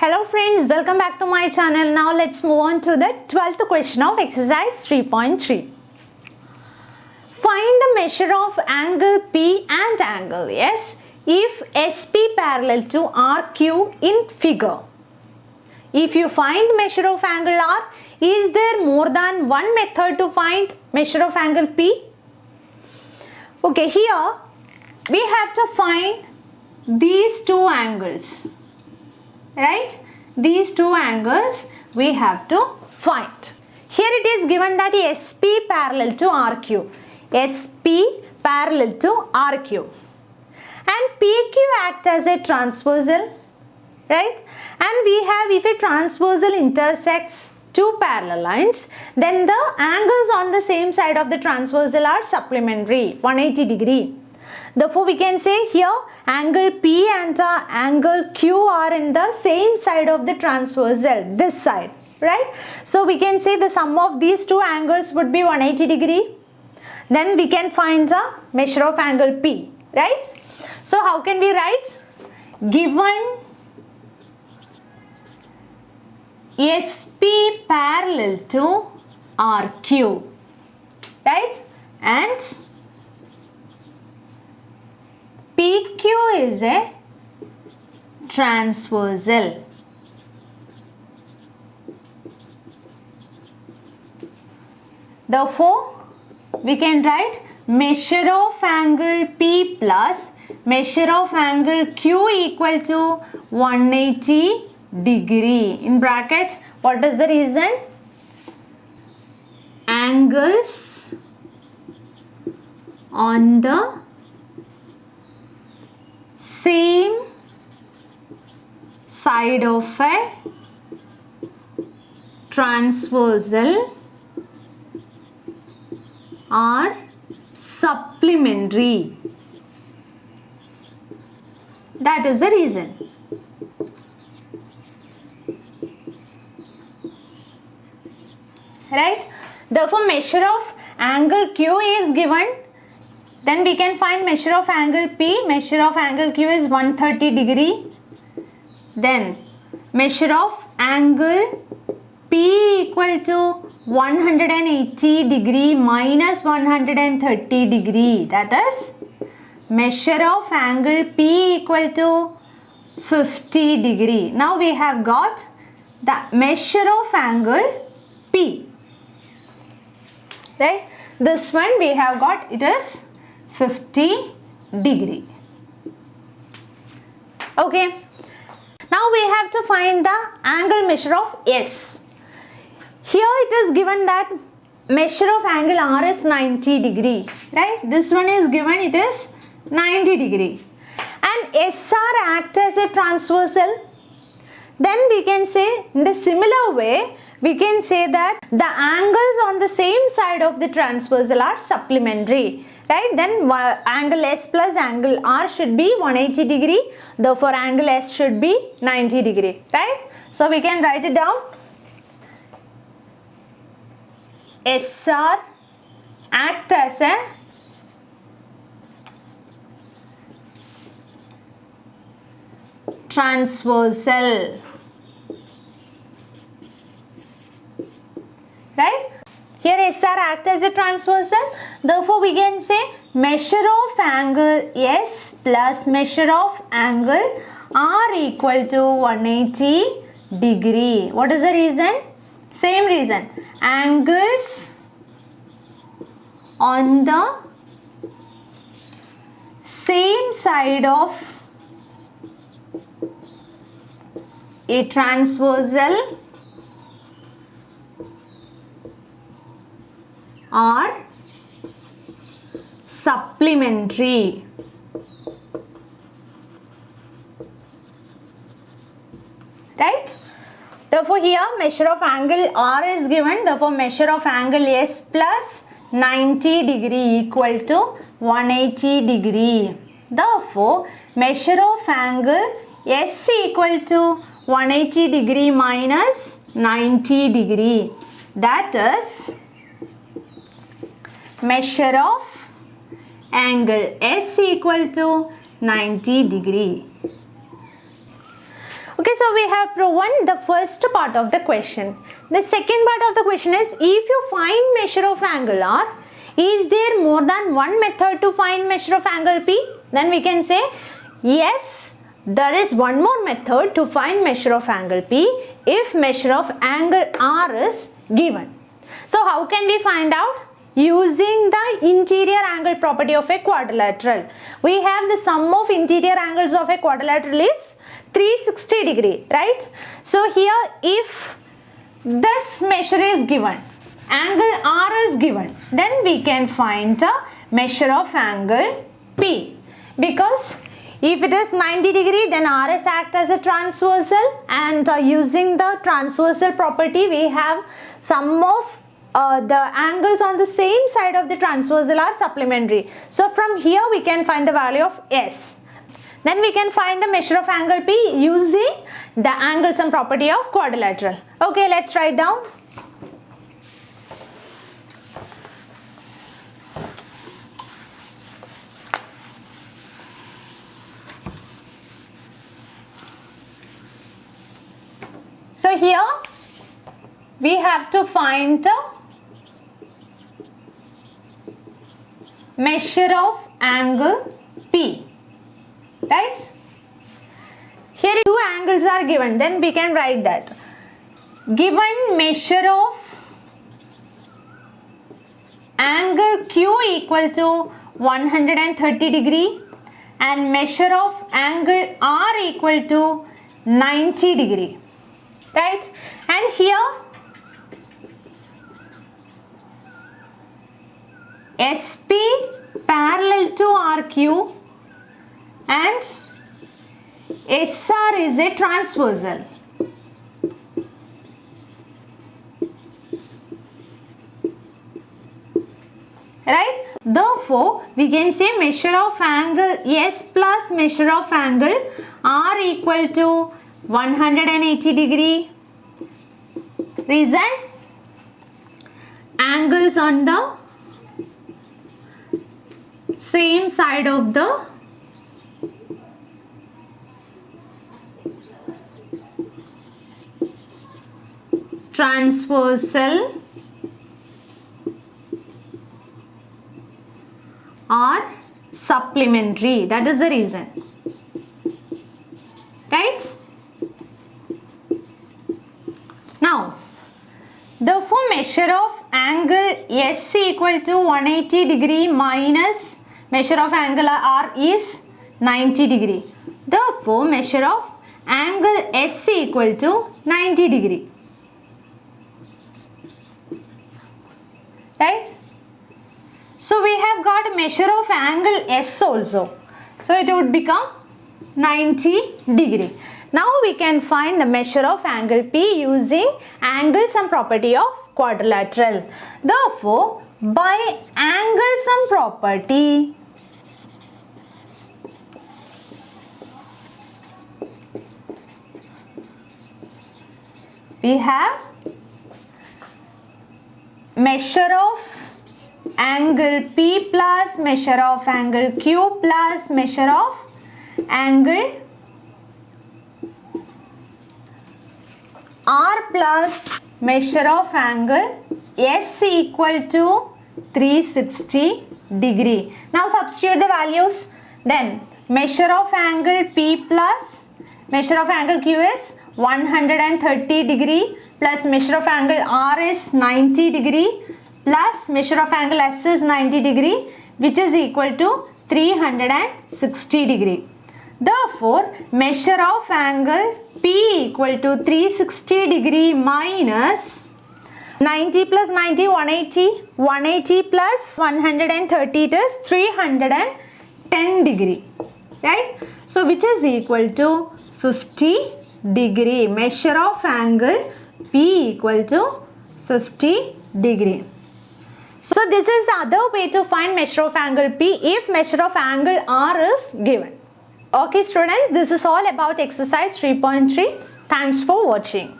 Hello friends, welcome back to my channel. Now let's move on to the 12th question of exercise 3.3. Find the measure of angle P and angle S if SP parallel to RQ in figure. If you find measure of angle R, is there more than one method to find measure of angle P? Okay, here we have to find these two angles. Right? These two angles we have to find. Here it is given that SP parallel to RQ. SP parallel to RQ. And PQ act as a transversal. Right? And we have, if a transversal intersects two parallel lines, then the angles on the same side of the transversal are supplementary, 180 degree. Therefore, we can say here angle P and angle Q are in the same side of the transversal, this side, right? So, we can say the sum of these two angles would be 180 degree. Then we can find the measure of angle P, right? So, how can we write? Given SP parallel to RQ, right? And PQ is a transversal. Therefore, we can write measure of angle P plus measure of angle Q equal to 180 degree. In bracket, what is the reason? Angles on the same side of a transversal are supplementary. That is the reason. Right? Therefore, measure of angle Q is given. Then we can find measure of angle P. Measure of angle Q is 130 degree. Then measure of angle P equal to 180 degree minus 130 degree. That is measure of angle P equal to 50 degree. Now we have got the measure of angle P. Right? This one we have got, it is 50 degree. Okay. Now we have to find the angle measure of S. Here it is given that measure of angle R is 90 degree. Right? This one is given, it is 90 degree. And SR act as a transversal. Then we can say in the similar way, we can say that the angles on the same side of the transversal are supplementary. Right? Then angle S plus angle R should be 180 degree. Therefore, angle S should be 90 degree. Right? So, we can write it down. SR act as a transversal. Right? Here SR act as a transversal. Therefore, we can say measure of angle S plus measure of angle R equal to 180 degree. What is the reason? Same reason. Angles on the same side of a transversal are supplementary. Right? Therefore, here measure of angle R is given. Therefore, measure of angle S plus 90 degree equal to 180 degree. Therefore, measure of angle S equal to 180 degree minus 90 degree. That is measure of angle S equal to 90 degree. Okay, so we have proven the first part of the question. The second part of the question is, if you find measure of angle R, is there more than one method to find measure of angle P? Then we can say yes, there is one more method to find measure of angle P if measure of angle R is given. So how can we find out? Using the interior angle property of a quadrilateral. We have the sum of interior angles of a quadrilateral is 360 degree, right? So here if this measure is given, angle R is given, then we can find the measure of angle P, because if it is 90 degree, then RS acts as a transversal, and using the transversal property we have sum of the angles on the same side of the transversal are supplementary. So from here we can find the value of S. Then we can find the measure of angle P using the angle sum property of quadrilateral. Okay, let's write down. So here we have to find the measure of angle P, right? Here two angles are given, then we can write that. Given measure of angle Q equal to 130 degree and measure of angle R equal to 90 degree, right? And here SP parallel to RQ and SR is a transversal. Right? Therefore, we can say measure of angle S plus measure of angle R equal to 180 degree. Reason? Angles on the same side of the transversal are supplementary. That is the reason, right? Now, therefore measure of angle S equal to 180 degree minus measure of angle R is 90 degree. Therefore measure of angle S equal to 90 degree. Right? So we have got measure of angle S also. So it would become 90 degree. Now we can find the measure of angle P using angle sum property of quadrilateral. Therefore, by angle sum property, we have measure of angle P plus measure of angle Q plus measure of angle R plus measure of angle S equal to 360 degree. Now substitute the values. Then measure of angle P plus measure of angle Q is 130 degree plus measure of angle R is 90 degree plus measure of angle S is 90 degree, which is equal to 360 degree. Therefore, measure of angle P equal to 360 degree minus 90 plus 90, 180. 180 plus 130 is 310 degree. Right? So, which is equal to 50 degree. Measure of angle P equal to 50 degree. So, this is the other way to find measure of angle P if measure of angle R is given. Okay students, this is all about exercise 3.3. Thanks for watching.